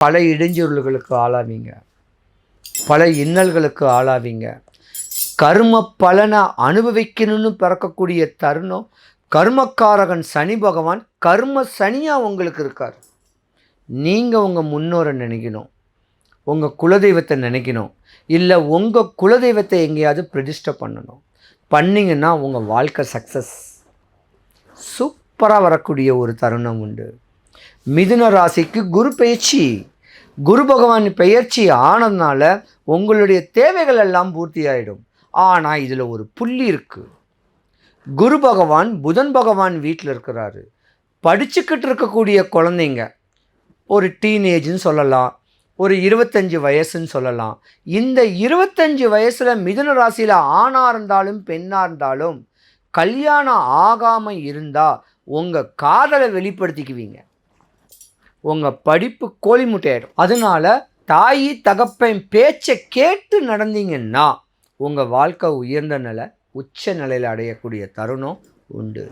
பல இடைஞ்சொல்களுக்கு ஆளாவீங்க, பல இன்னல்களுக்கு ஆளாவீங்க. கர்ம பலனை அனுபவிக்கணும்னு பிறக்கக்கூடிய தருணம். கர்மக்காரகன் சனி பகவான் கர்ம சனியாக உங்களுக்கு இருக்கார். நீங்கள் உங்கள் முன்னோரை நினைக்கணும், உங்கள் குலதெய்வத்தை நினைக்கணும், இல்லை உங்கள் குலதெய்வத்தை எங்கேயாவது பிரதிஷ்டை பண்ணணும். பண்ணிங்கன்னா உங்கள் வாழ்க்கை சக்ஸஸ் சூப்பராக வரக்கூடிய ஒரு தருணம் உண்டு. மிதுன ராசிக்கு குரு பெயர்ச்சி, குரு பகவான் பெயர்ச்சி ஆனதுனால உங்களுடைய தேவைகள் எல்லாம் பூர்த்தி ஆகிடும். ஆனால் இதில் ஒரு புள்ளி இருக்குது. குரு பகவான் புதன் பகவான் வீட்டில் இருக்கிறாரு. படிச்சுக்கிட்டு இருக்கக்கூடிய குழந்தைங்க, ஒரு டீனேஜ்னு சொல்லலாம், ஒரு 25 வயசுன்னு சொல்லலாம். இந்த 25 வயசில் மிதுன ராசியில் ஆணாக இருந்தாலும் பெண்ணாக இருந்தாலும் கல்யாணம் ஆகாமல் இருந்தால் உங்கள் காதலை வெளிப்படுத்திக்குவீங்க. உங்கள் படிப்பு கோழி முட்டையாயிடும். அதனால் தாய் தகப்பன் பேச்சை கேட்டு நடந்தீங்கன்னா உங்கள் வாழ்க்கை உயர்ந்த நிலை, உச்ச நிலையில் அடையக்கூடிய தருணம் உண்டு.